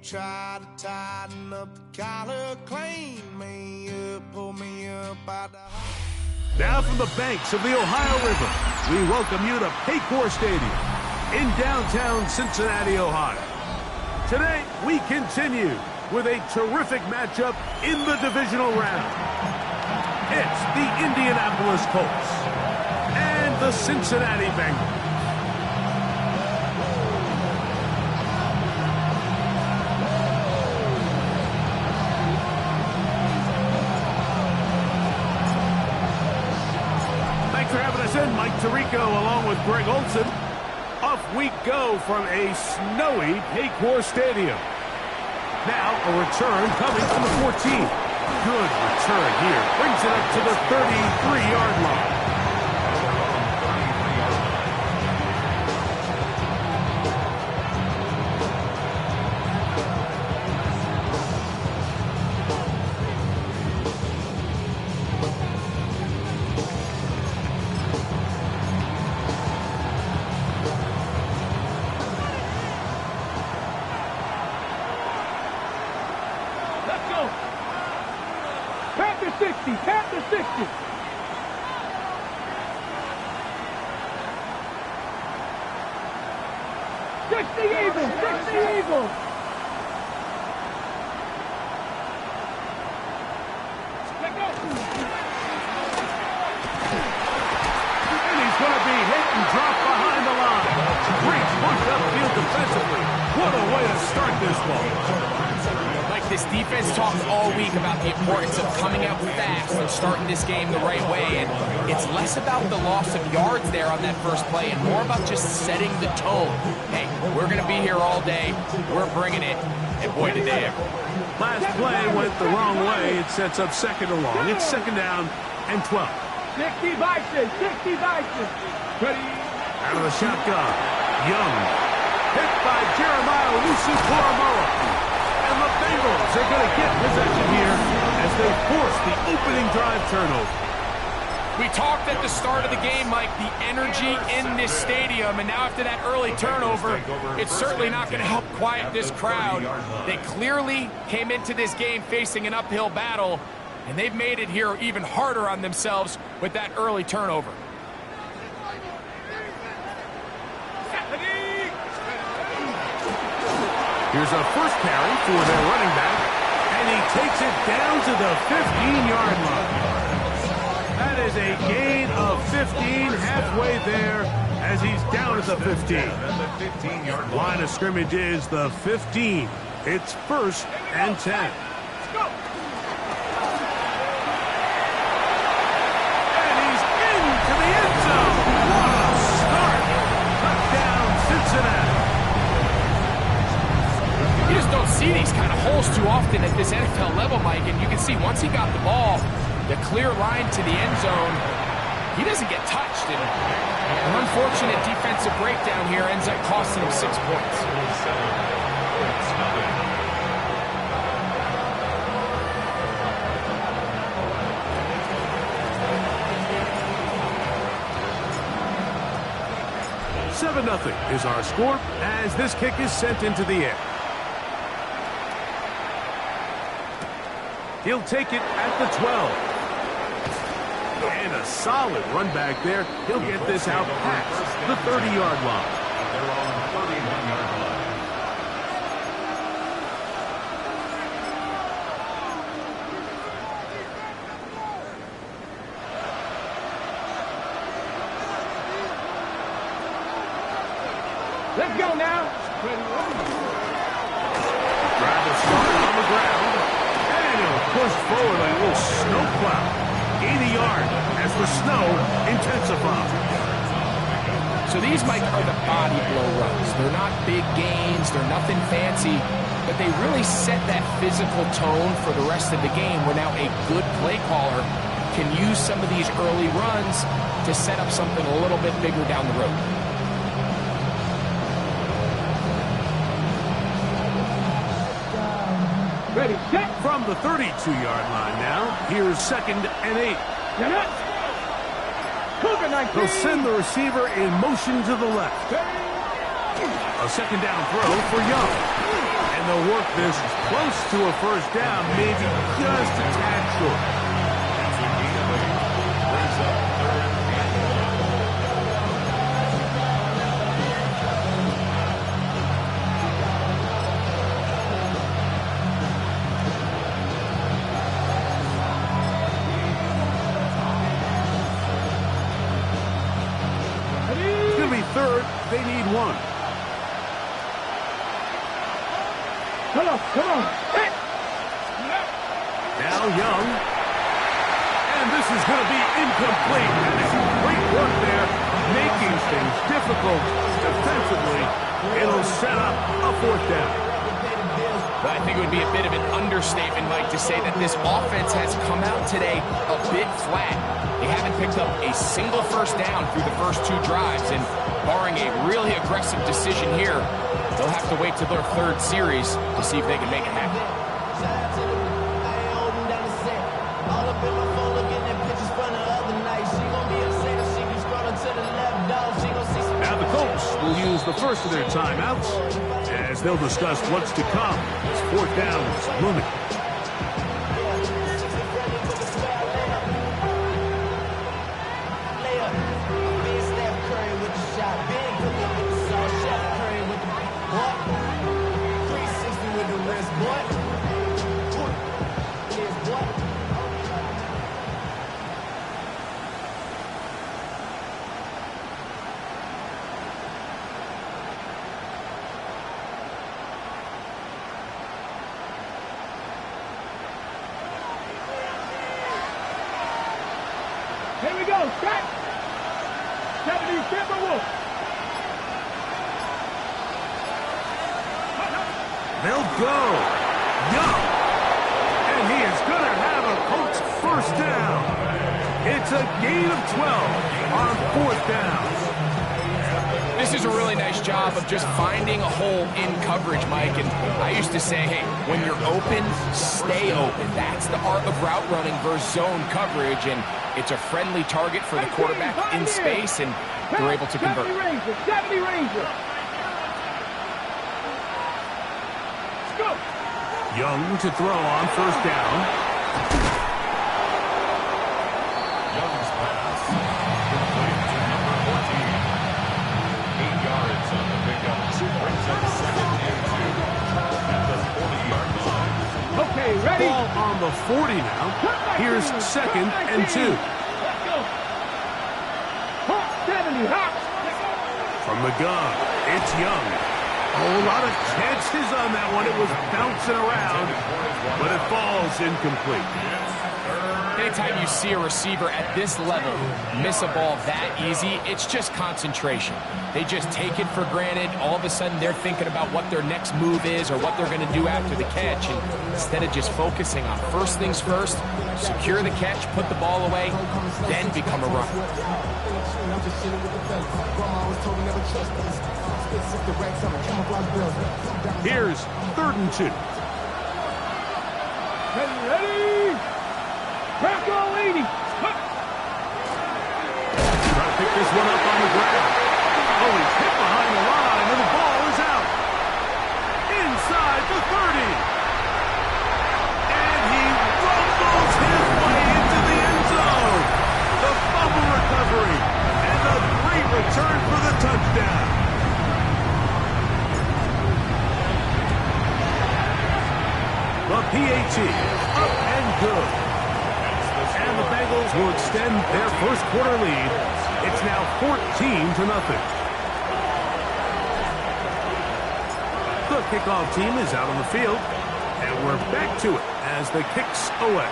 try to tighten up the collar, clean me up, pull me up out the Now from the banks of the Ohio River, we welcome you to Paycor Stadium in downtown Cincinnati, Ohio. Today, we continue with a terrific matchup in the divisional round. It's the Indianapolis Colts and the Cincinnati Bengals. Thanks for having us in, Mike Tirico, along with Greg Olson. Off we go from a snowy Paycor Stadium. Now a return coming from the 14. Good return here. Brings it up to the 33-yard line. Panther 60, Panther 60. 60 Eagles, 60 Eagles. Let go. And he's going to be hit and dropped behind the line. Great push upfield defensively. What a way to start this ball. This defense talked all week about the importance of coming out fast and starting this game the right way, and it's less about the loss of yards there on that first play and more about just setting the tone. Hey, we're going to be here all day. We're bringing it, and boy, did they ever. Last play went the wrong way. It sets up second and long. It's second down and 12. 60 Bison, 60 Bison. Ready? Out of the shotgun. Young. Hit by Jeremiah Owusu-Koramoah. And the Bengals are going to get possession here as they force the opening drive turnover. We talked at the start of the game, Mike, the energy in this stadium, and now after that early turnover, it's certainly not going to help quiet this crowd. They clearly came into this game facing an uphill battle, and they've made it here even harder on themselves with that early turnover. Here's a first carry for their running back, and he takes it down to the 15-yard line. That is a gain of 15, halfway there as he's down at the 15. Line of scrimmage is the 15. It's first and 10. And he's into the end zone. What a start. Touchdown, Cincinnati. You just don't see these kind of holes too often at this NFL level, Mike, and you can see once he got the ball, the clear line to the end zone, he doesn't get touched. And an unfortunate defensive breakdown here ends up costing him 6 points. Seven 0 is our score as this kick is sent into the air. He'll take it at the 12. And a solid run back there. He'll get this out past the 30-yard line. They're on the 31-yard line. Let's go now. Drive is started on the ground. And he'll push forward like a little snowplow. 80 yards as the snow intensifies. So these, Mike, are the body blow runs. They're not big gains. They're nothing fancy. But they really set that physical tone for the rest of the game where now a good play caller can use some of these early runs to set up something a little bit bigger down the road. Ready, set. From the 32-yard line now, here's second and 8. They'll send the receiver in motion to the left. A second down throw for Young. And And they'll work this close to a first down, maybe just a tad short. Brings up 3rd and 1. It's going to be 3rd. They need 1. Come on, come on. Hit. Now Young. And this is going to be incomplete. That is great work there, making things difficult defensively. It'll set up a 4th down. Well, I think it would be a bit of an understatement, Mike, to say that this offense has come out today a bit flat. They haven't picked up a single first down through the first 2 drives, and barring a really aggressive decision here, they'll have to wait till their 3rd series to see if they can make it happen. Now the Colts will use the first of their timeouts as they'll discuss what's to come as 4th down is looming. Here we go. Set. 70 Timberwolves. They'll go. Young. And he is going to have a Colts first down. It's a gain of 12 on 4th down. This is a really nice job of just finding a hole in coverage, Mike. And I used to say, hey, when you're open, stay open. That's the art of route running versus zone coverage. And it's a friendly target for the quarterback in space, and they're able to convert. 70 Ranger, 70 Ranger. Let's go. Young to throw on first down. Young's pass. Complete to number 14. 8 yards on the pickup. Brings up 2nd and 2 at the 40-yard line. Okay, ready? Ball on the 40 now. Here's 2nd and 2. Let's go. Hot 70, hot. From the gun, it's Young. A whole lot of chances on that one. It was bouncing around, but it falls incomplete. Anytime you see a receiver at this level miss a ball that easy, it's just concentration. They just take it for granted. All of a sudden, they're thinking about what their next move is or what they're going to do after the catch. And instead of just focusing on first things first, secure the catch, put the ball away, then become a runner. Here's 3rd and 2. Ready? Crack all 80. Trying to pick this one up on the ground. Oh, he's hit behind the line, and the ball is out. Inside the 30. And he rumbles his way into the end zone. The fumble recovery, and the great return for the touchdown. The PAT, up and good. And the Bengals will extend their first quarter lead. It's now 14-0. The kickoff team is out on the field, and we're back to it as the kick's away.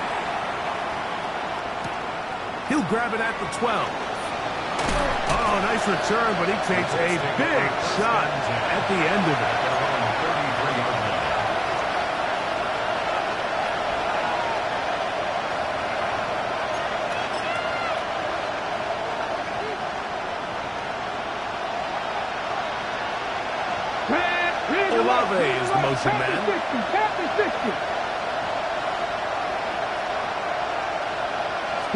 He'll grab it at the 12. Oh, nice return, but he takes a big shot at the end of it. Olave is the motion man. Captain 60.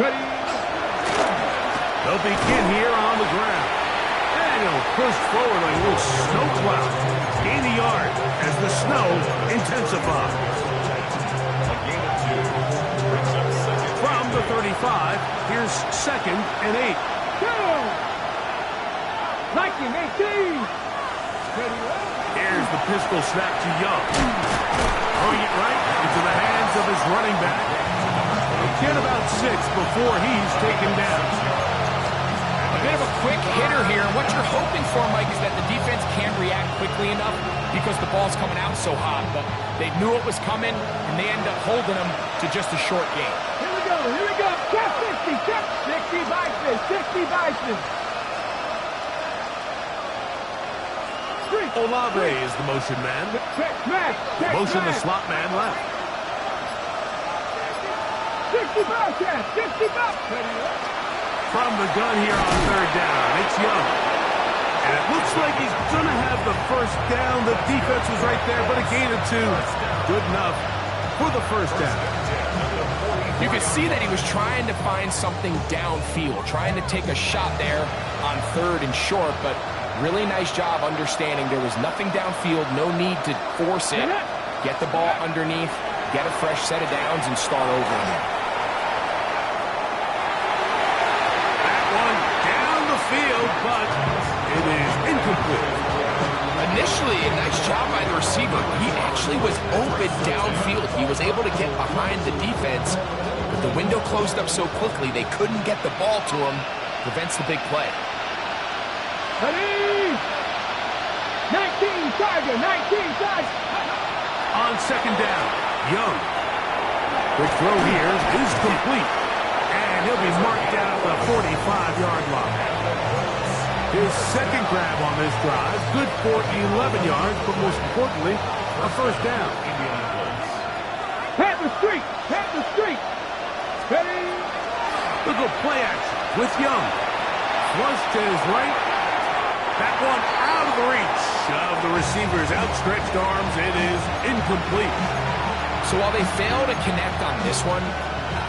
Ready? They'll begin here on the ground. And he'll push forward like a little snow cloud. Gain a yard as the snow intensifies. A gain of 2 brings up second. From the 35, here's 2nd and 8. Go! Like him, 18. Here's the pistol snap to Young. Throwing it right into the hands of his running back. Get about 6 before he's taken down. A bit of a quick hitter here. What you're hoping for, Mike, is that the defense can't react quickly enough because the ball's coming out so hot. But they knew it was coming, and they end up holding them to just a short game. Here we go, here we go. Check 60, check 60 Bison, 60 Bison. Olave is the motion man. Check smash, check Motion the smash. slot man left. 60 Bison, 60 Bison. From the gun here on 3rd down, it's Young. And it looks like he's going to have the first down. The defense was right there, but a gain of 2. Good enough for the first down. You could see that he was trying to find something downfield, trying to take a shot there on 3rd and short, but really nice job understanding there was nothing downfield, no need to force it. Get the ball underneath, get a fresh set of downs, and start over again. That one down the field, but it is incomplete. Initially, a nice job by the receiver. He actually was open downfield. He was able to get behind the defense, but the window closed up so quickly they couldn't get the ball to him. Prevents the big play. Ready? 19 Tiger, 19 Tiger. On 2nd down, Young. Quick throw here is complete. And he'll be marked down at the 45-yard line. His 2nd grab on this drive, good for 11 yards, but most importantly, a first down. Pat the street, pat the street. Ready? Look at play action with Young. Flush to his right. That one out of the reach of the receiver's outstretched arms. It is incomplete. So while they fail to connect on this one,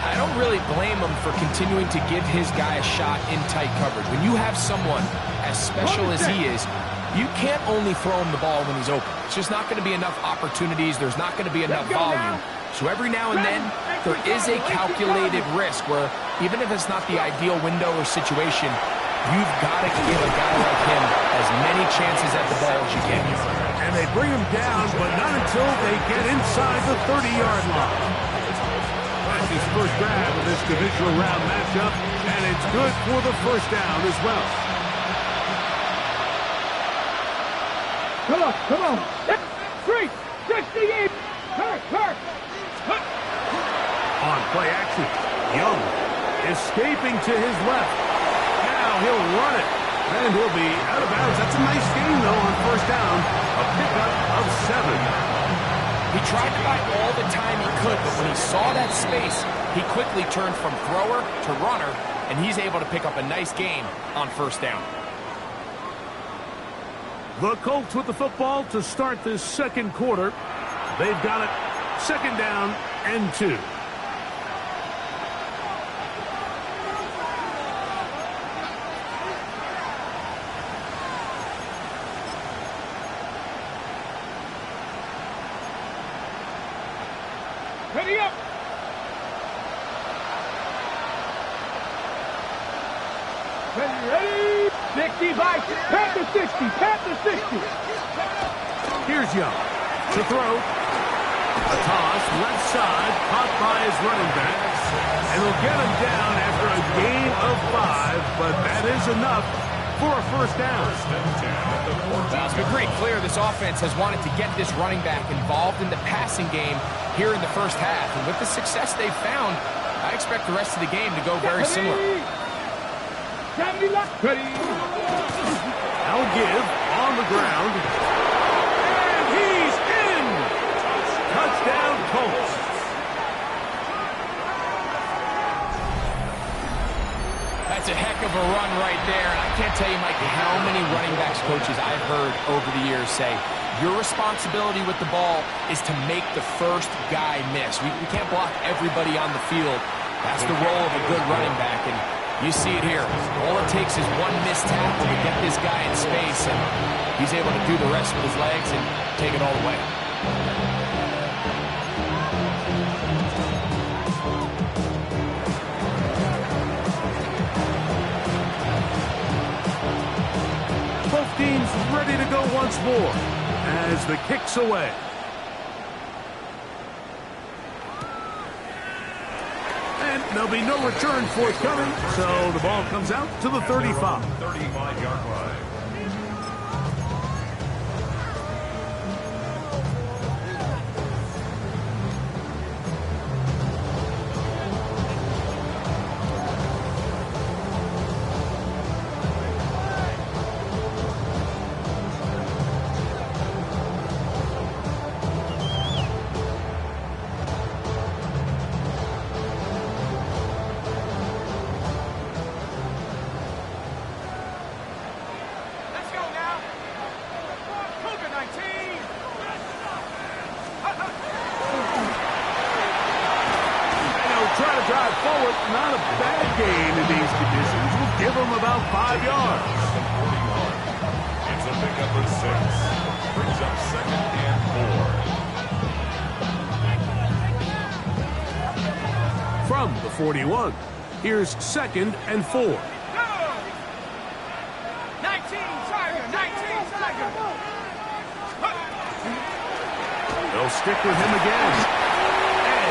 I don't really blame him for continuing to give his guy a shot in tight coverage. When you have someone as special as he is, you can't only throw him the ball when he's open. It's just not going to be enough opportunities. There's not going to be enough volume. So every now and then, there is a calculated risk where even if it's not the ideal window or situation, you've got to give a guy like him as many chances at the ball as you can. And they bring him down, but not until they get inside the 30-yard line. That's his first grab of this divisional round matchup, and it's good for the first down as well. Come on, come on. 3, 68. Hurt. On play action, Young escaping to his left. Now he'll run it, and he'll be out of bounds. That's a nice gain, though, on first down. A pickup of 7. He tried to buy all the time he could, but when he saw that space, he quickly turned from thrower to runner, and he's able to pick up a nice gain on first down. The Colts with the football to start this 2nd quarter. They've got it 2nd down and 2. Ready up. Ready. 60 Bison. Pat the 60, pat the 60. Here's Young to throw. A toss, left side, caught by his running back. And he'll get him down after a gain of 5, but that is enough for a first down. It's been pretty clear this offense has wanted to get this running back involved in the passing game here in the first half. And with the success they've found, I expect the rest of the game to go very similar. 70 left. Ready. I'll give on the ground. And he's in! Touchdown, Colts. That's a heck of a run right there. And I can't tell you, Mike, how many running backs coaches I've heard over the years say, your responsibility with the ball is to make the first guy miss. We can't block everybody on the field. That's the role of a good running back. And You see it here. All it takes is one missed tackle to get this guy in space, and he's able to do the rest with his legs and take it all the way. Both teams ready to go once more as the kick's away. And there'll be no return forthcoming, so the ball comes out to the 35. 35-yard line. Drive forward, not a bad gain in these conditions. We'll give them about 5 yards. It's a pickup of 6. Brings up 2nd and 4. From the 41, here's 2nd and 4. 19 Tiger, 19 Tiger. They'll stick with him again.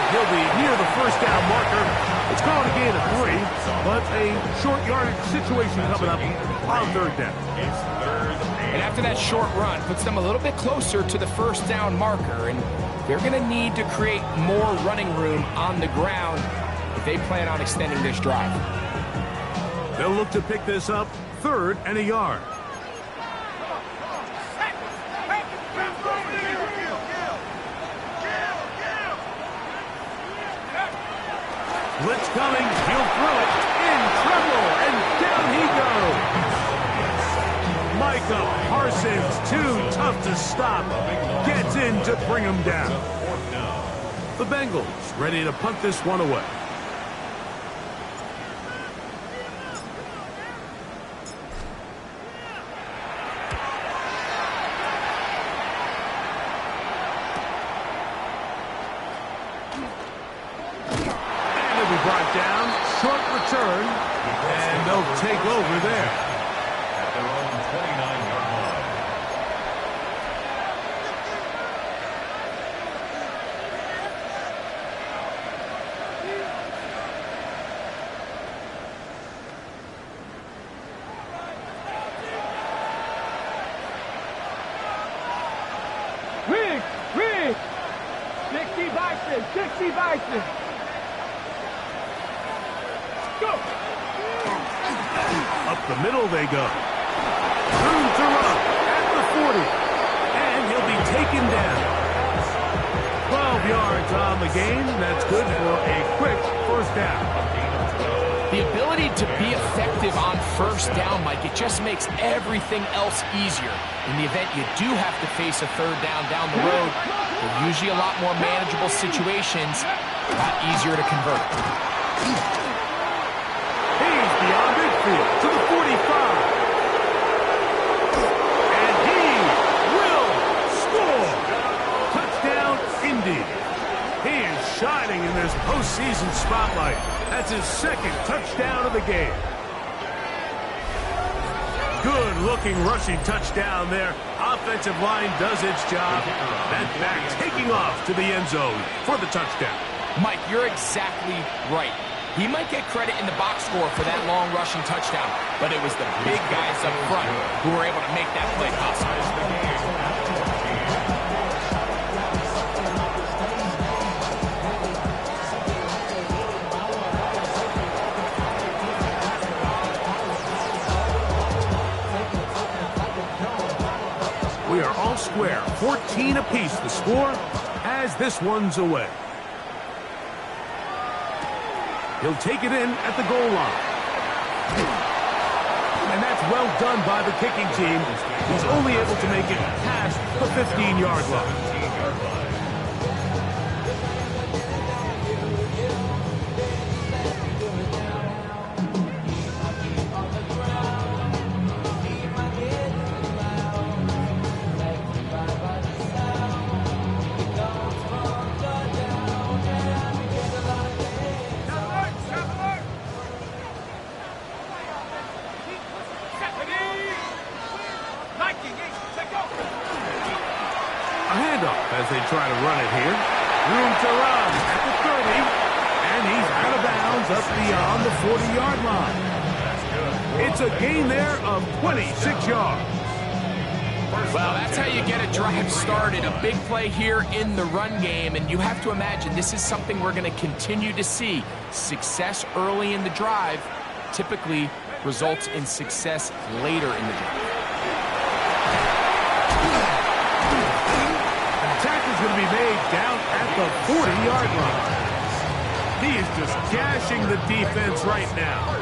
He'll be near the first down marker. It's going to gain a 3, but a short yardage situation coming up on 3rd down. And after that short run, puts them a little bit closer to the first down marker, and they're going to need to create more running room on the ground if they plan on extending this drive. They'll look to pick this up 3rd and a yard. Blitz coming, he'll throw it in trouble, and down he goes. Micah Parsons, too tough to stop, gets in to bring him down. The Bengals ready to punt this one away. Brought down, short return, and they'll take over there. At their own 29-yard line. Rig! 60 Bison, 60 Bison. Go! Up the middle they go. Room to run at the 40. And he'll be taken down. 12 yards on the gain. That's good for a quick first down. The ability to be effective on first down, Mike, it just makes everything else easier. In the event you do have to face a 3rd down the road, they're usually a lot more manageable situations, a lot easier to convert. Beyond midfield to the 45. And he will score. Touchdown, Indy. He is shining in this postseason spotlight. That's his 2nd touchdown of the game. Good-looking rushing touchdown there. Offensive line does its job. That back taking off to the end zone for the touchdown. Mike, you're exactly right. He might get credit in the box score for that long rushing touchdown, but it was the big guys up front who were able to make that play possible. We are all square, 14 apiece the score as this one's away. He'll take it in at the goal line. And that's well done by the kicking team. He's only able to make it past the 15-yard line. handoff as they try to run it here. Room to run at the 30. And he's out of bounds up beyond the 40-yard line. It's a gain there of 26 yards. Well, that's how you get a drive started. A big play here in the run game, and you have to imagine this is something we're going to continue to see. Success early in the drive typically results in success later in the drive. An attack is going to be made down at the 40-yard line. He is just gashing the defense right now.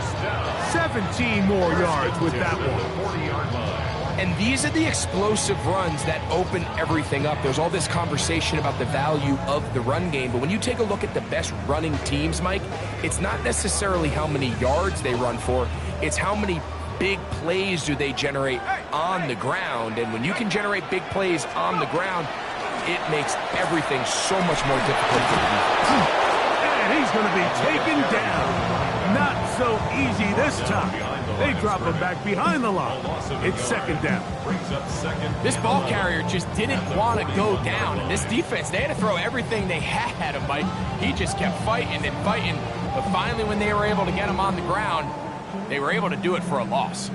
17 more yards with that one. And these are the explosive runs that open everything up. There's all this conversation about the value of the run game, but when you take a look at the best running teams, Mike, it's not necessarily how many yards they run for, it's how many big plays do they generate on the ground. And when you can generate big plays on the ground, it makes everything so much more difficult for the defense. And he's going to be taken down. Not so easy this time. They drop him back behind the line. It's second down. This ball carrier just didn't want to go down. And this defense, they had to throw everything they had at him, Mike. He just kept fighting and fighting. But finally, when they were able to get him on the ground, they were able to do it for a loss.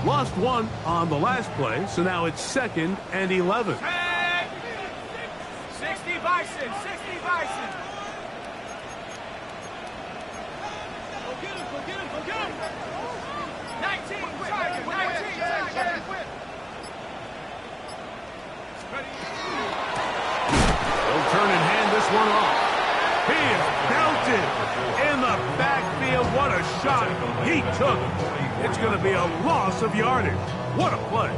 Lost one on the last play, so now it's 2nd and 11. 60 Bison, 60 Bison. Go get him, go get him, go get him. 19, Tiger, 19, Tiger. They'll turn and hand this one off. He is belted in the backfield. What a shot he took. It's going to be a loss of yardage. What a play.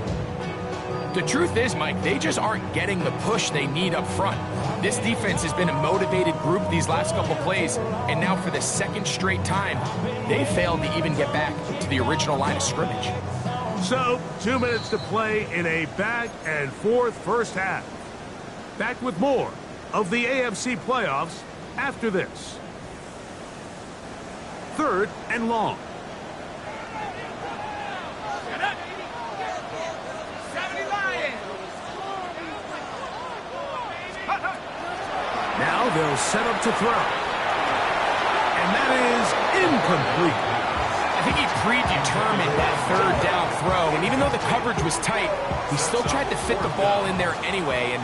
The truth is, Mike, they just aren't getting the push they need up front. This defense has been a motivated group these last couple plays, and now for the second straight time, they failed to even get back to the original line of scrimmage. So, 2 minutes to play in a back-and-forth first half. Back with more of the AFC playoffs after this. 3rd and long. Now they'll set up to throw. And that is incomplete. I think he predetermined that 3rd down throw, and even though the coverage was tight, he still tried to fit the ball in there anyway, and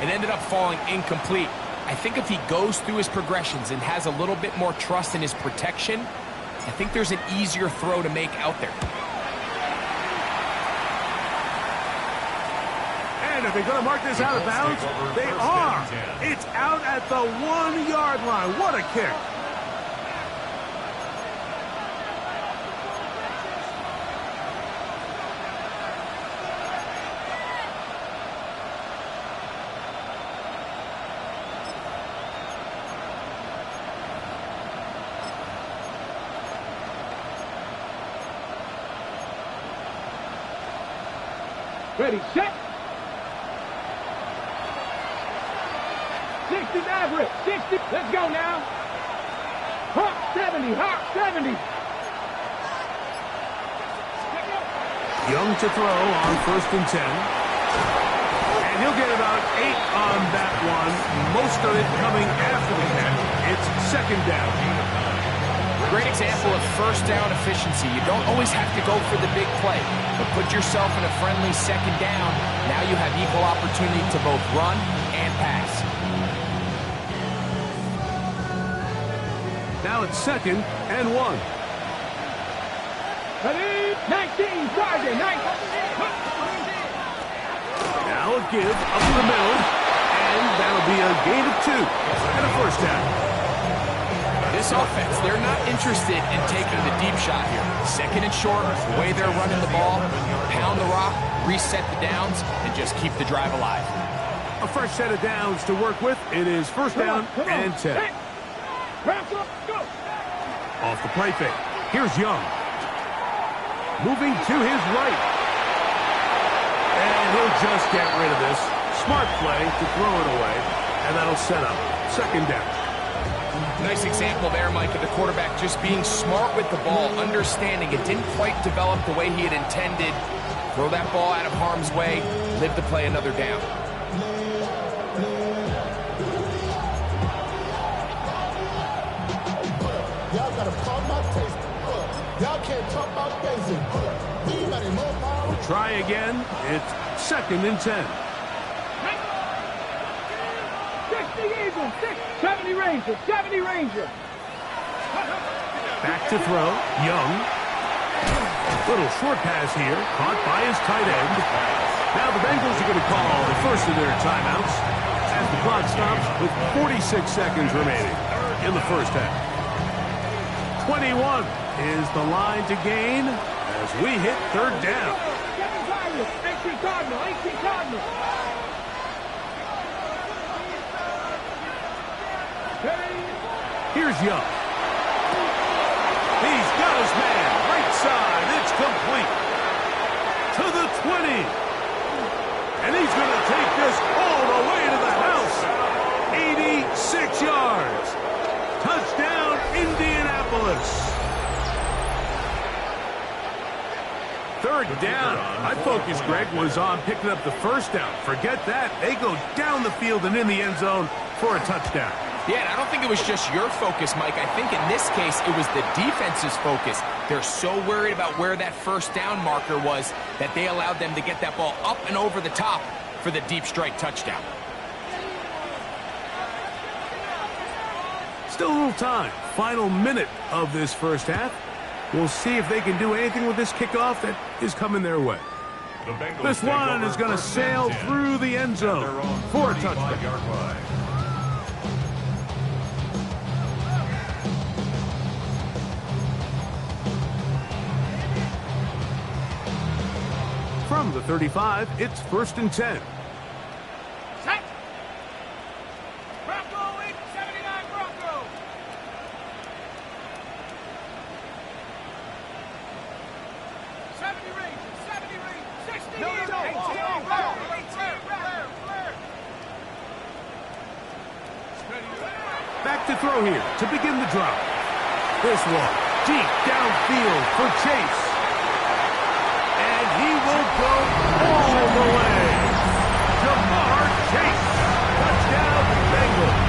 it ended up falling incomplete. I think if he goes through his progressions and has a little bit more trust in his protection, I think there's an easier throw to make out there. And are they going to mark this out of bounds? They are. It's out at the 1-yard line. What a kick. Ready, set. 60 Maverick, 60. Let's go now. Hawk 70, Hawk 70. Young to throw on 1st and 10. And he'll get about 8 on that one. Most of it coming after the catch. It's 2nd down. Great example of 1st down efficiency. You don't always have to go for the big play, but put yourself in a friendly 2nd down. Now you have equal opportunity to both run and pass. Now it's 2nd and 1. Ready, 19, Sergeant, 19. Now a give up the middle, and that'll be a gain of 2 and a 1st down. This offense, they're not interested in taking the deep shot here. 2nd and short, the way they're running the ball, pound the rock, reset the downs, and just keep the drive alive. A fresh set of downs to work with. It is 1st down and 10. Off the play fake. Here's Young. Moving to his right. And he'll just get rid of this. Smart play to throw it away. And that'll set up 2nd down. Nice example there, Mike, of the quarterback just being smart with the ball, understanding it didn't quite develop the way he had intended. Throw that ball out of harm's way, live to play another down. Y'all gotta pump my taste. Y'all can't talk about basic. We'll try again. It's 2nd and 10. 60 Eagles, 70 Rangers, 70 Rangers. Back to throw. Young. Little short pass here. Caught by his tight end. Now the Bengals are going to call the first of their timeouts as the clock stops with 46 seconds remaining in the first half. 21 is the line to gain as we hit 3rd down. 18 Cardinal, 18 Cardinal. Here's Young. He's got his man. Right side. It's complete. To the 20. And he's going to take this all the way to the house. 86 yards. Touchdown, Indianapolis. 3rd down. My focus, Greg, was on picking up the first down. Forget that. They go down the field and in the end zone for a touchdown. Yeah, and I don't think it was just your focus, Mike. I think in this case, it was the defense's focus. They're so worried about where that first down marker was that they allowed them to get that ball up and over the top for the deep strike touchdown. Still a little time. Final minute of this first half. We'll see if they can do anything with this kickoff that is coming their way. This one is going to sail through the end zone for a touchdown. From the 35, it's 1st and 10. Set. Bronco 879 Bronco. Back to throw here to begin the drive. This one deep downfield for Chase. And he will go all the way. Jamar Chase. Touchdown, Bengals.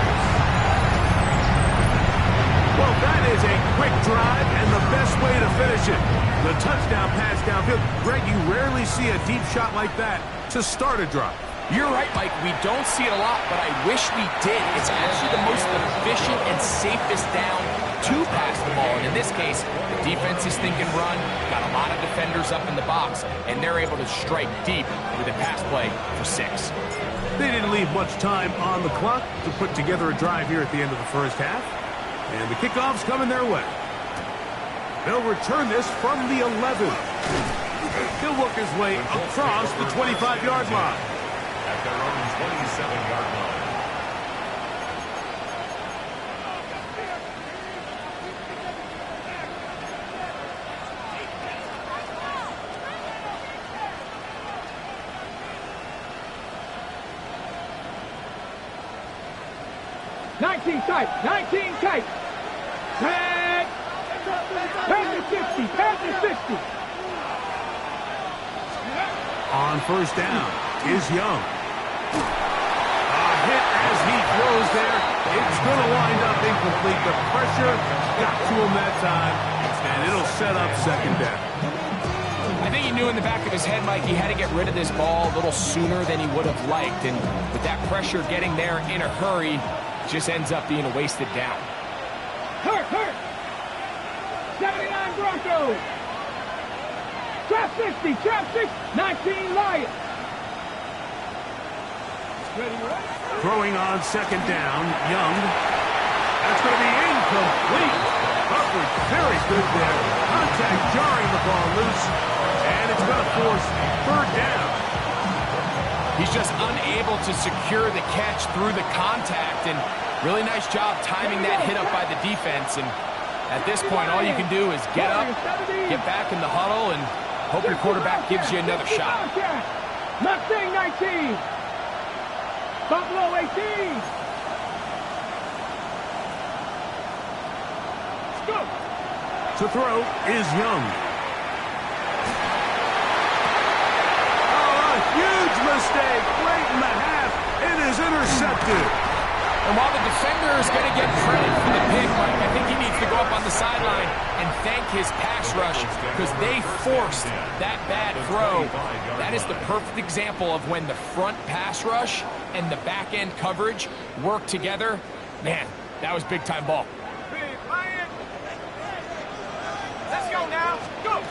Well, that is a quick drive and the best way to finish it. The touchdown pass downfield. Greg, you rarely see a deep shot like that to start a drive. You're right, Mike. We don't see it a lot, but I wish we did. It's actually the most efficient and safest down to pass the ball. And in this case, the defense is thinking run, got a lot of defenders up in the box, and they're able to strike deep with a pass play for 6. They didn't leave much time on the clock to put together a drive here at the end of the first half. And the kickoff's coming their way. They'll return this from the 11. He'll work his way across the 25-yard line. At their own 27-yard line. Tight, 19 tight. Tag. Pass to 50, pass to 50. On first down is Young. A hit as he throws there. It's going to wind up incomplete. The pressure got to him that time, and it'll set up second down. I think he knew in the back of his head, Mike, he had to get rid of this ball a little sooner than he would have liked. And with that pressure getting there in a hurry, it just ends up being a wasted down. Hurt. 79 Broncos. Trap 60, 19 Lions. Throwing on second down, Young. That's going to be incomplete. Coverage very good there. Contact jarring the ball loose, and it's going to force third down. He's just unable to secure the catch through the contact, and really nice job timing that hit up by the defense. And at this point, all you can do is get up, get back in the huddle, and hope your quarterback gives you another shot. Mustang 19. Buffalo 18. To throw is Young. Oh, a huge mistake late in the half. It is intercepted. And while the defender is going to get credit for the pick, Mike, I think he needs to go up on the sideline and thank his pass rush because they forced that bad throw. That is the perfect example of when the front pass rush and the back end coverage work together. Man, that was big-time ball. Let's go now. Go.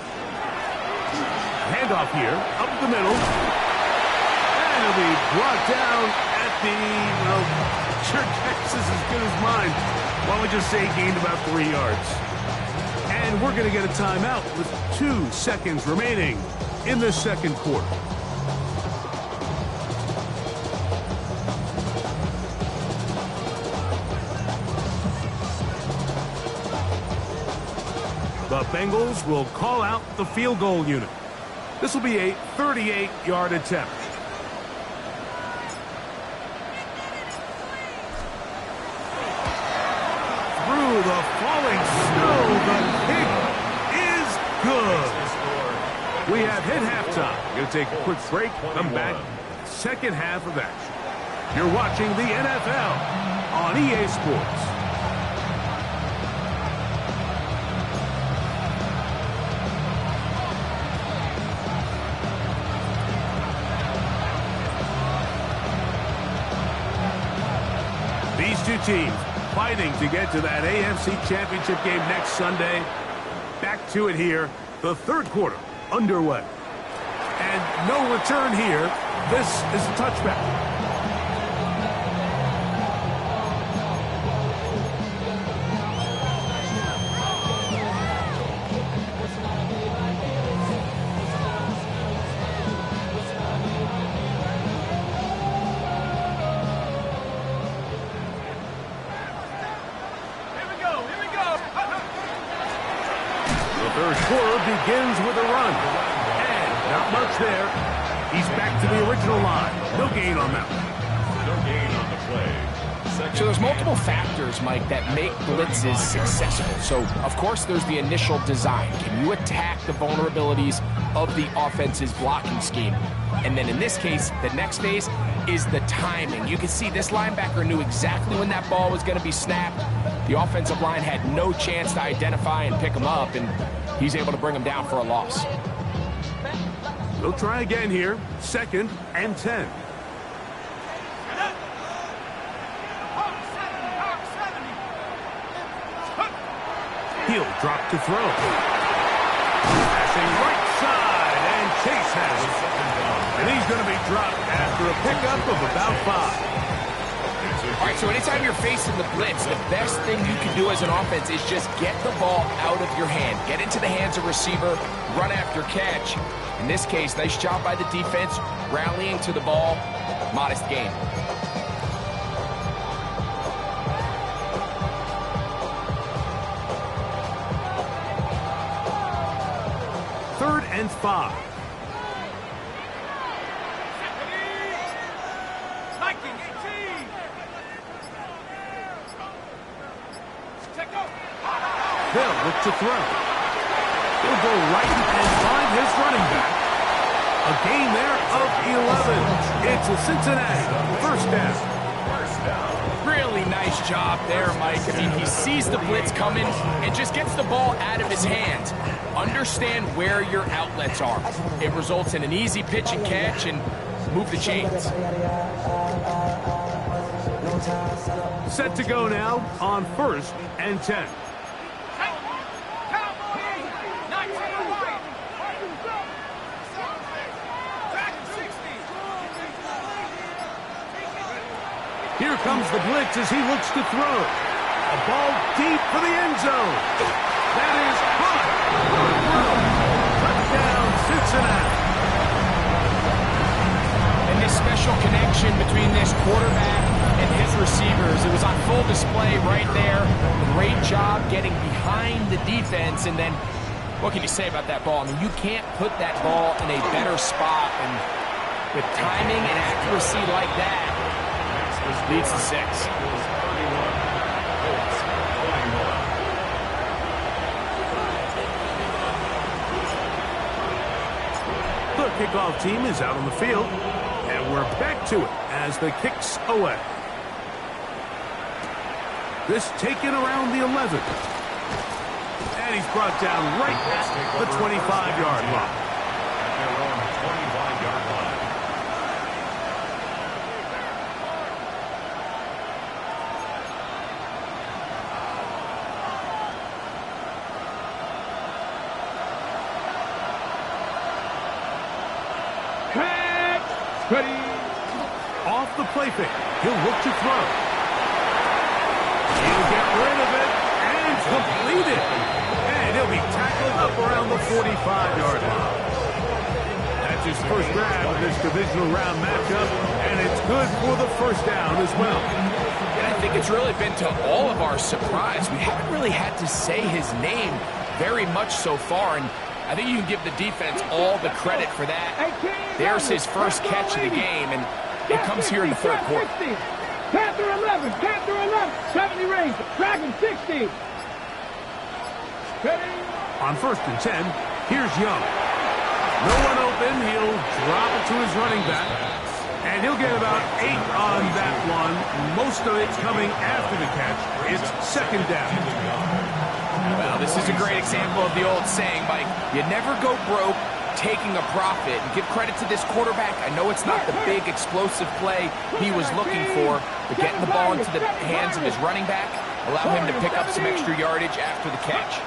Handoff here, up the middle. And it'll be brought down at the, well, your guess is as good as mine. Why don't we just say gained about 3 yards. And we're going to get a timeout with 2 seconds remaining in the second quarter. The Bengals will call out the field goal unit. This will be a 38-yard attempt. Through the falling snow, the kick is good. We have hit halftime. Going to take a quick break, come back, second half of action. You're watching the NFL on EA Sports. These two teams fighting to get to that AFC Championship game next Sunday. Back to it here, the third quarter underway. And no return here. This is a touchback. Third quarter begins with a run. And not much there. He's back to the original line. No gain on that one. No gain on the play. So there's multiple factors, Mike, that make blitzes successful. So, of course, there's the initial design. Can you attack the vulnerabilities of the offense's blocking scheme? And then in this case, the next phase is the timing. You can see this linebacker knew exactly when that ball was going to be snapped. The offensive line had no chance to identify and pick him up, and he's able to bring him down for a loss. We'll try again here. 2nd and 10. He'll drop to throw. Passing right side, and Chase has it. And he's going to be dropped after a pickup of about 5. All right, so anytime you're facing the blitz, the best thing you can do as an offense is just get the ball out of your hand. Get into the hands of receiver, run after catch. In this case, nice job by the defense, rallying to the ball, modest gain. Third and 5. They'll look to throw. He'll go right and find his running back. A gain there of 11. It's a Cincinnati first down. Really nice job there, Mike. I mean, he sees the blitz coming and just gets the ball out of his hands. Understand where your outlets are. It results in an easy pitch and catch and move the chains. Set to go now on 1st and 10. Here comes the blitz as he looks to throw. A ball deep for the end zone. That is caught. Touchdown, Cincinnati. And this special connection between this quarterback and his receivers, it was on full display right there. Great job getting behind the defense. And then, what can you say about that ball? I mean, you can't put that ball in a better spot. And with timing and accuracy like that, leads to 6. kickoff team is out on the field. And we're back to it as the kick's away. This taken around the 11. And he's brought down right at the 25-yard line. At their own 25-yard line. Ready. Off the play fake. He'll look to throw. He'll get rid of it and complete it. And he'll be tackled up around the 45-yard line. That's his first grab of this divisional round matchup, and it's good for the first down as well. And I think it's really been to all of our surprise. We haven't really had to say his name very much so far, and I think you can give the defense all the credit for that. There's his first catch of the game, and it comes here in the third quarter. Panther 11, Panther 11, 70 range, Dragon 60. Ready? On 1st and 10, here's Young. No one open, he'll drop it to his running back, and he'll get about 8 on that one. Most of it coming after the catch. It's second down. Well, this is a great example of the old saying, Mike, you never go broke taking a profit. And give credit to this quarterback. I know it's not the big explosive play he was looking for, but getting the ball into the hands of his running back, allow him to pick up some extra yardage after the catch.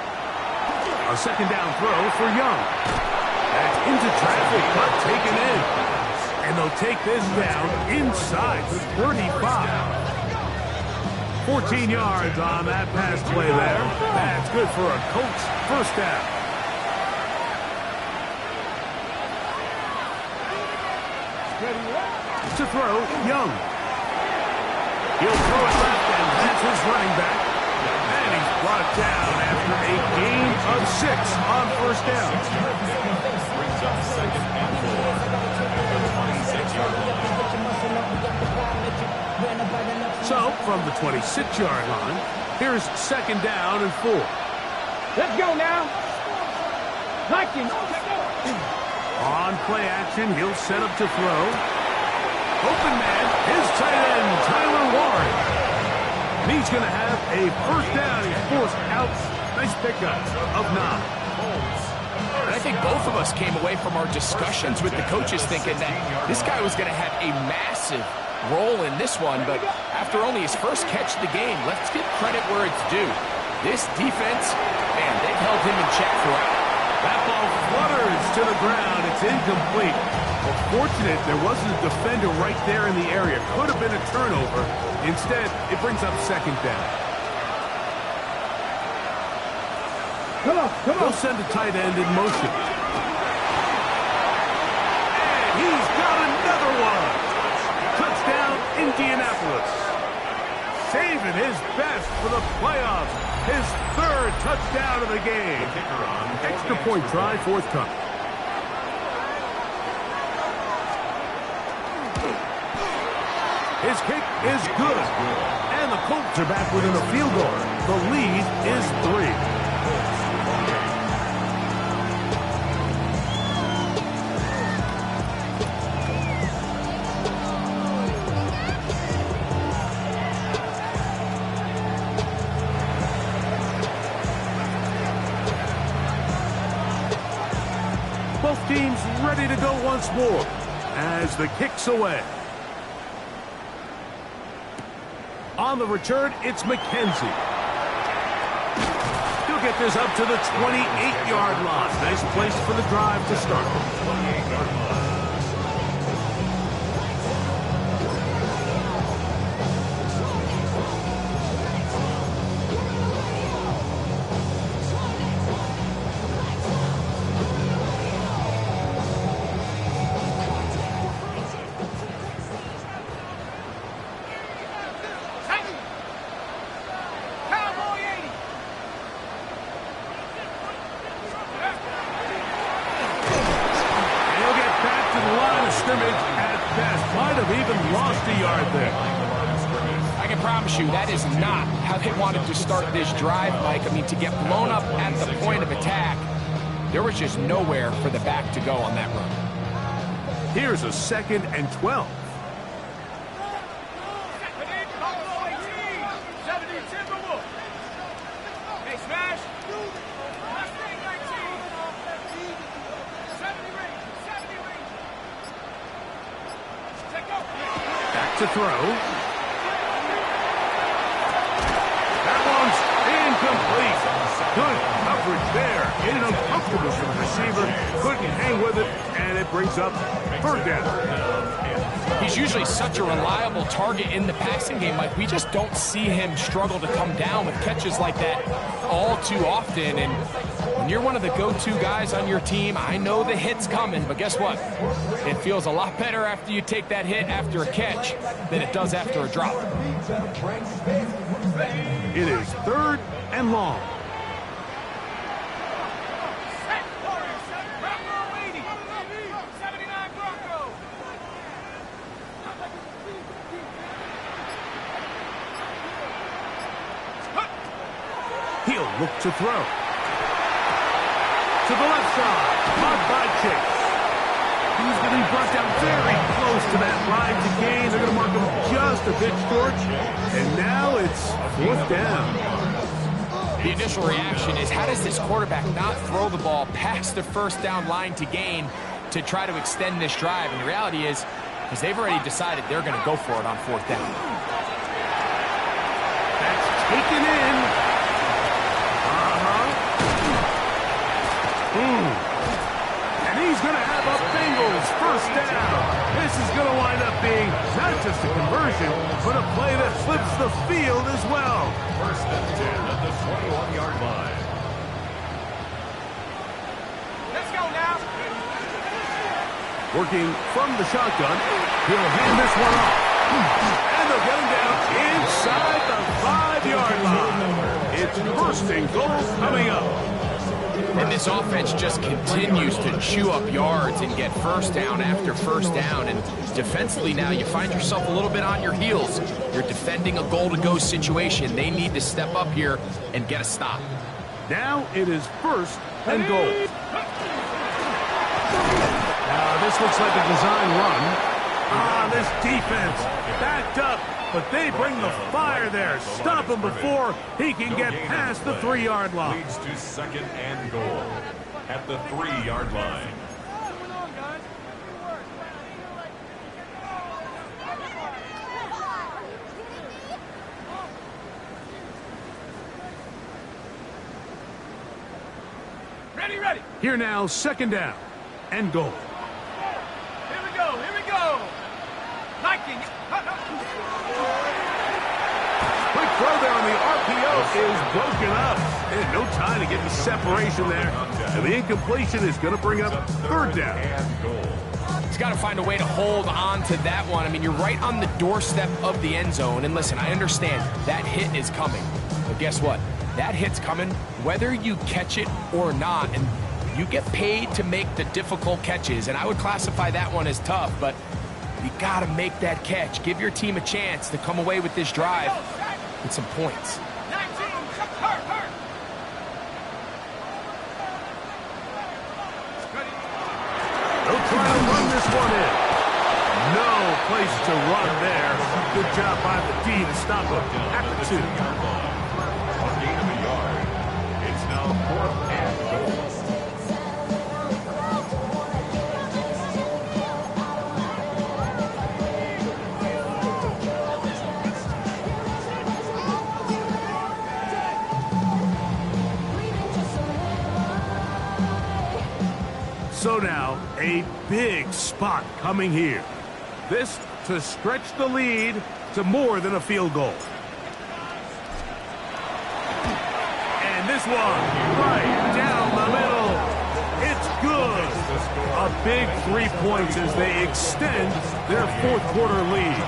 A second down throw for Young. That's into traffic, but taken in. And they'll take this down inside the 35. 14 yards on that pass play there. That's good for a Colts first down. To throw, Young. He'll throw it left, and that's his running back. And he's brought down after a gain of 6 on first down. Brings up second and 4 at the 26-yard line. So, from the 26-yard line, here's second down and 4. Let's go now. Vikings. On play action, he'll set up to throw. Open man, his tight end, Tyler Warren. And he's going to have a first down. He's forced out. Nice pickup of 9. And I think both of us came away from our discussions with the coaches thinking that this guy was going to have a massive role in this one, but after only his first catch of the game, let's give credit where it's due. This defense, man, they've held him in check throughout. That ball flutters to the ground. It's incomplete. Well, fortunate there wasn't a defender right there in the area. Could have been a turnover. Instead, it brings up second down. Come on. They'll send the tight end in motion. And he's got another one. Touchdown, Indianapolis. Saving his best for the playoffs. His 3rd touchdown of the game. Extra point try forthcoming. His kick is good. And the Colts are back within a field goal. The lead is 3. Both teams ready to go once more as the kick's away. On the return, it's McKenzie. He'll get this up to the 28-yard line. Nice place for the drive to start. I can promise you that is not how they wanted to start this drive, Mike. I mean, to get blown up at the point of attack, there was just nowhere for the back to go on that run. Here's a 2nd and 12. Back to throw. That one's incomplete. Good coverage there. Made it uncomfortable for the receiver. Couldn't hang with it, and it brings up 3rd down. He's usually such a reliable target in the passing game. Like, we just don't see him struggle to come down with catches like that all too often. And when you're one of the go-to guys on your team, I know the hit's coming, but guess what? It feels a lot better after you take that hit after a catch than it does after a drop. It is 3rd and long. He'll look to throw. To the left side. Caught by Chase. He's going to be brought down very close to that line to gain. They're going to mark him just a bit short. And now it's 4th down. The initial reaction is, how does this quarterback not throw the ball past the 1st down line to gain to try to extend this drive? And the reality is, because they've already decided they're going to go for it on 4th down. That's taken in. And he's going to have a Bengals 1st down. This is going to wind up being not just a conversion, but a play that flips the field as well. 1st and 10 at the 21-yard line. Let's go now. Working from the shotgun, he'll hand this one off. And they'll get him down inside the 5-yard line. It's 1st and goal coming up. And this offense just continues to chew up yards and get 1st down after 1st down. And defensively now, you find yourself a little bit on your heels. You're defending a goal-to-go situation. They need to step up here and get a stop. Now it is 1st and goal. Now this looks like a design run. This defense backed up, but they bring the fire there. Stop him before he can get past the 3-yard line. Leads to 2nd and goal at the 3-yard line. Ready. Here now, 2nd down and goal. Here we go. Liking it. Quick throw there on the RPO is broken up. And no time to get the separation there. And the incompletion is going to bring up 3rd down. And goal. He's got to find a way to hold on to that one. I mean, you're right on the doorstep of the end zone. And listen, I understand that hit is coming. But guess what? That hit's coming whether you catch it or not. And you get paid to make the difficult catches. And I would classify that one as tough, but you got to make that catch. Give your team a chance to come away with this drive with some points. 19, hurt. They'll try to run this one in. No place to run there. Good job by the D to stop him at the 2. A gain of a yard. It's now 4th and goal. So now, a big spot coming here. This to stretch the lead to more than a field goal. And this one, right down the middle. It's good. A big 3 points as they extend their 4th quarter lead.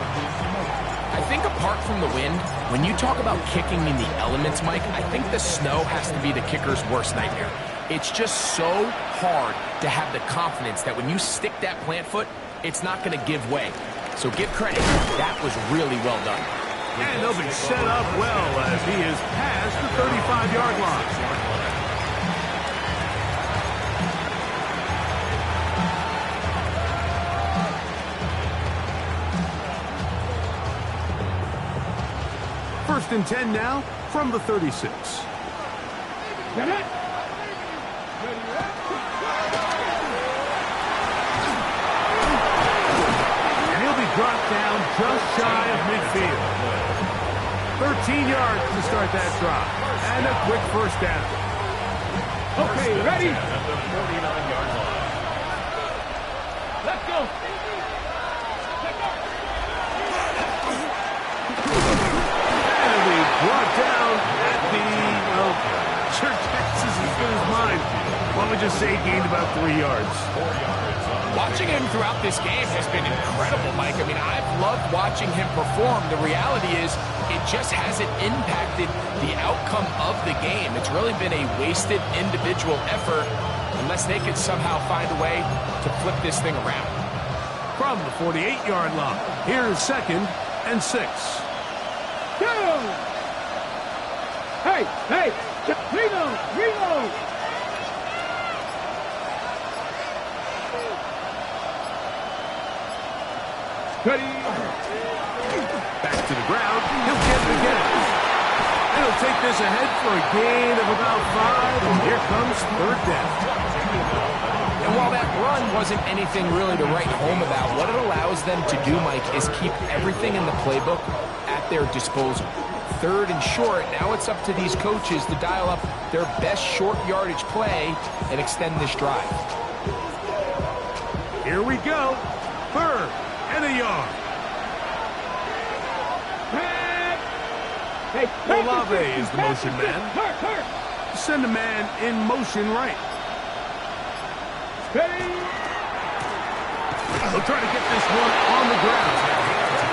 I think apart from the wind, when you talk about kicking in the elements, Mike, I think the snow has to be the kicker's worst nightmare. It's just so hard to have the confidence that when you stick that plant foot, it's not going to give way. So give credit. That was really well done. And they'll be set up well as he is past the 35-yard line. First and 10 now from the 36. Get it. And he'll be brought down just shy of midfield. 13 yards to start that drive. And a quick first down. Okay, ready? At the 49-yard line. Let's go. And he'll be brought down at the, well, sure, guess is as good as mine. Why don't we just say he gained about 3 yards? 4 yards on the Watching him throughout this game has been incredible, Mike. I mean, I've loved watching him perform. The reality is it just hasn't impacted the outcome of the game. It's really been a wasted individual effort unless they could somehow find a way to flip this thing around. From the 48-yard line, here's second and 6. Go. Hey, hey, reload, reload. Ready. Back to the ground. He'll get it again. And he'll take this ahead for a gain of about 5. And here comes third down. And while that run wasn't anything really to write home about, what it allows them to do, Mike, is keep everything in the playbook at their disposal. Third and short, now it's up to these coaches to dial up their best short yardage play and extend this drive. Here we go. Third and a yard. Hey, Olave is the motion man. Hurt. Send a man in motion right. Ready. He'll try to get this one on the ground.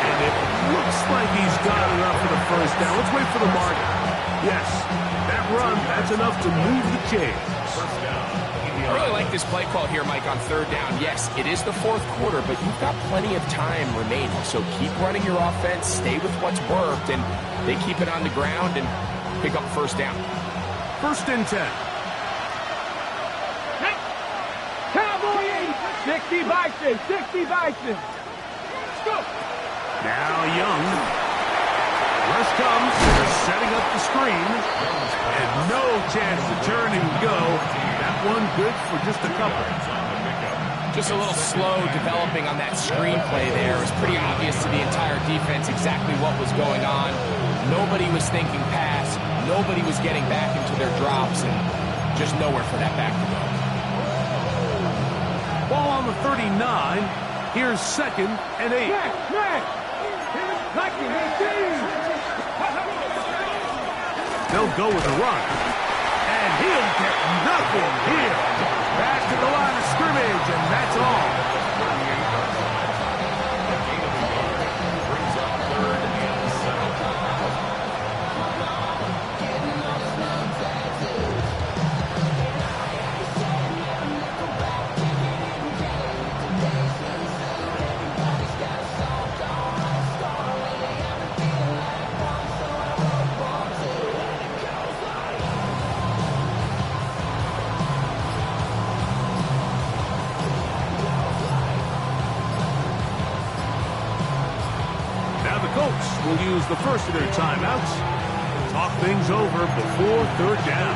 And it looks like he's got enough for the first down. Let's wait for the mark. Yes, that run, that's enough to move the chains. I really like this play call here, Mike, on third down. Yes, it is the fourth quarter, but you've got plenty of time remaining. So keep running your offense, stay with what's worked, and they keep it on the ground and pick up first down. First and 10. Hey. Cowboy 80. 60 Bison, 60 Bison. Let's go. Now Young. Rush comes. They're setting up the screen. And no chance to turn and go. That one good for just a couple. Just a little slow developing on that screenplay there. It was pretty obvious to the entire defense exactly what was going on. Nobody was thinking pass. Nobody was getting back into their drops, and just nowhere for that back to go. Ball on the 39. Here's second and 8. They'll go with a run. And he'll get nothing here. Back to the line of scrimmage, and that's all. brings up 3rd and will use the first of their timeouts. Talk things over before third down.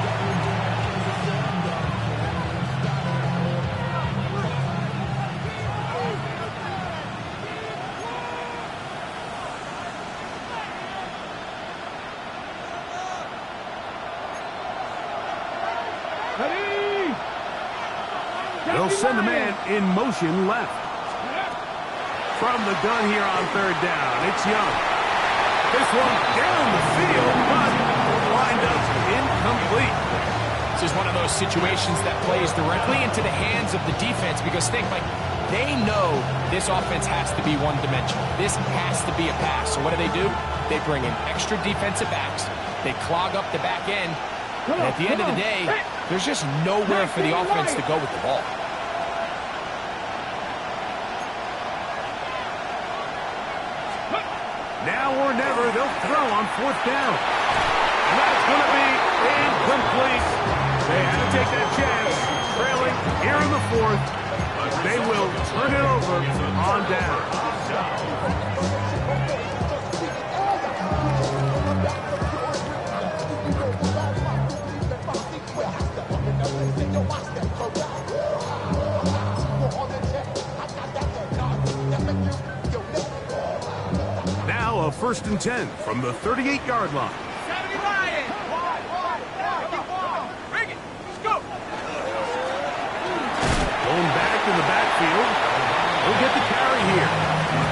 They'll send a man in motion left. From the gun here on third down, it's Young. This one down the field, but lined up incomplete. This is one of those situations that plays directly into the hands of the defense because think, Mike, they know this offense has to be one-dimensional. This has to be a pass. So what do? They bring in extra defensive backs. They clog up the back end. And at the end of the day, there's just nowhere for the offense to go with the ball. Now or never, they'll throw on fourth down. And that's going to be incomplete. They had to take that chance, trailing here in the fourth. But they will turn it over on down. first and 10 from the 38-yard line. 70 Lions. Bring it. Let's go. Going back in the backfield. He'll get the carry here.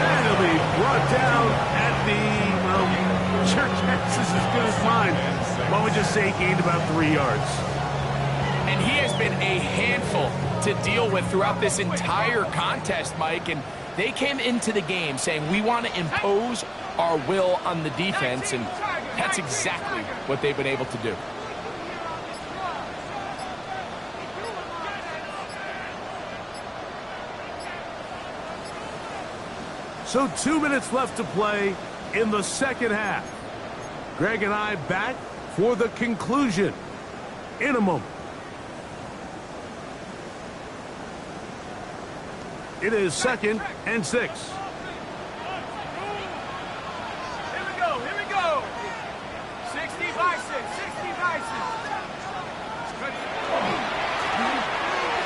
And he'll be brought down at the, well, your guess is as good as mine. Why would you say he gained about 3 yards? And he has been a handful to deal with throughout this entire contest, Mike. And they came into the game saying, we want to impose our will on the defense, and that's exactly what they've been able to do. So 2 minutes left to play in the second half. Greg and I back for the conclusion in a moment. It is 2nd and 6. Here we go. 60 by 6.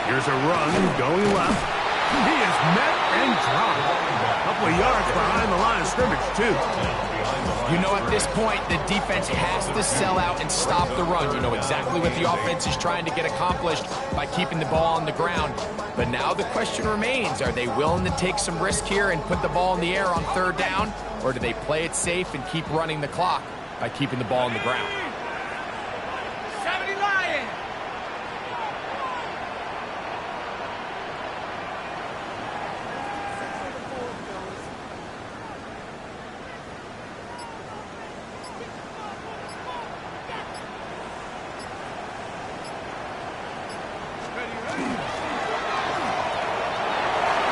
Here's a run going left. He is met and dropped. A couple of yards behind the line of scrimmage, too. You know, at this point, the defense has to sell out and stop the run. You know exactly what the offense is trying to get accomplished by keeping the ball on the ground. But now the question remains, are they willing to take some risk here and put the ball in the air on 3rd down? Or do they play it safe and keep running the clock by keeping the ball on the ground? 70 Lions.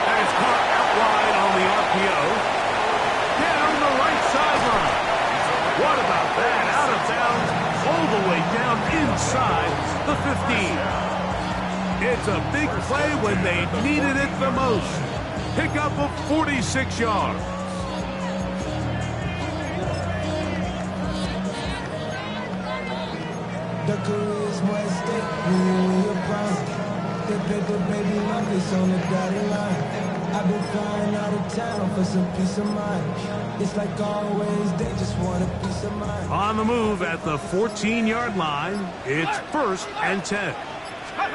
And it's caught out wide on the RPO. Down the right sideline. What about that? Out of bounds, all the way down inside the 15. It's a big play when they needed it the most. Pickup of 46 yards. The career's more at stake when you're proud. The paper, baby, love is on the dotted line. I've been flying out of town for some peace of mind. It's like always, they just want a piece of mind. On the move at the 14-yard line, it's 1st and 10. They'll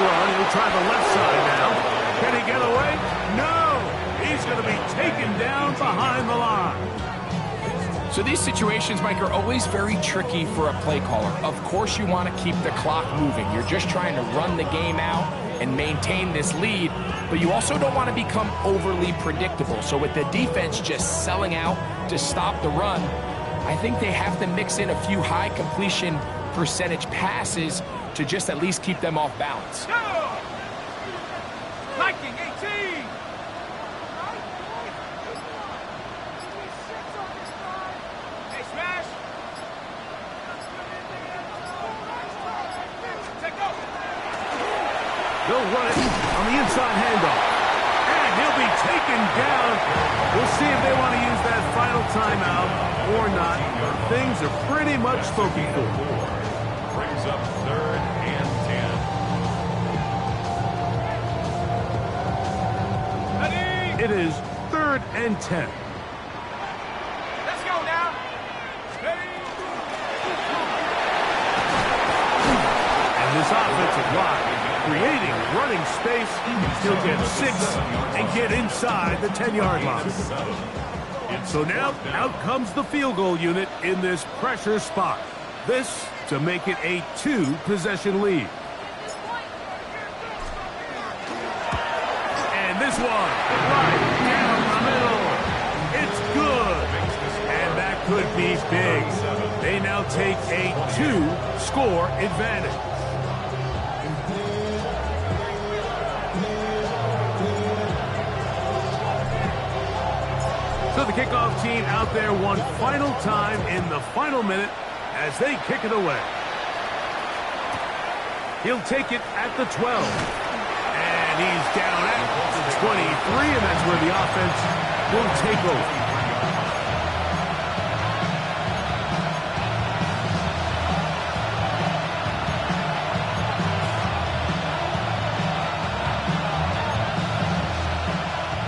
run. He'll try the left side now. Can he get away? No! He's going to be taken down behind the line. So these situations, Mike, are always very tricky for a play caller. Of course you want to keep the clock moving. You're just trying to run the game out and maintain this lead, but you also don't want to become overly predictable. So with the defense just selling out to stop the run, I think they have to mix in a few high completion percentage passes to just at least keep them off balance. Viking 18. Hey, smash. Take off. They'll run it on the inside handoff. And he'll be taken down. We'll see if they want to use that final timeout or not. Things are pretty much spoken for. Brings up 3rd and 10. It is 3rd and 10. Let's go now. Ready? And this offensive line creating running space. He'll get 6 and get inside the 10-yard line. So now out comes the field goal unit in this pressure spot. This to make it a 2-possession lead. And this one right down the middle. It's good. And that could be big. They now take a 2-score advantage. So the kickoff team out there one final time in the final minute as they kick it away. He'll take it at the 12. And he's down at the 23, and that's where the offense will take over.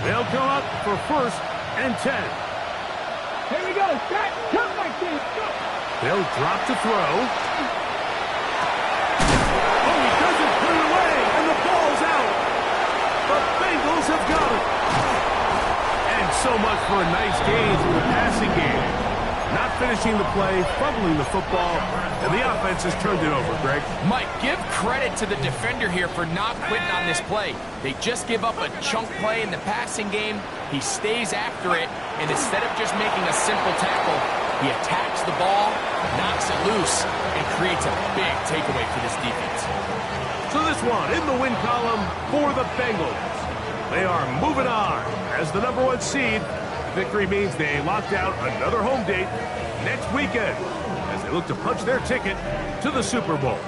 They'll come up for 1st and 10. Here we go. Back. Come back, kid. Go. They'll drop to throw. Oh, he doesn't put it away, and the ball's out. The Bengals have got it. And so much for a nice gain in the passing game. Not finishing the play, fumbling the football, and the offense has turned it over, Greg. Mike, give credit to the defender here for not quitting on this play. They just give up a chunk play in the passing game. He stays after it, and instead of just making a simple tackle, he attacks the ball, knocks it loose, and creates a big takeaway for this defense. So this one in the win column for the Bengals. They are moving on as the #1 seed. Victory means they locked out another home date next weekend as they look to punch their ticket to the Super Bowl.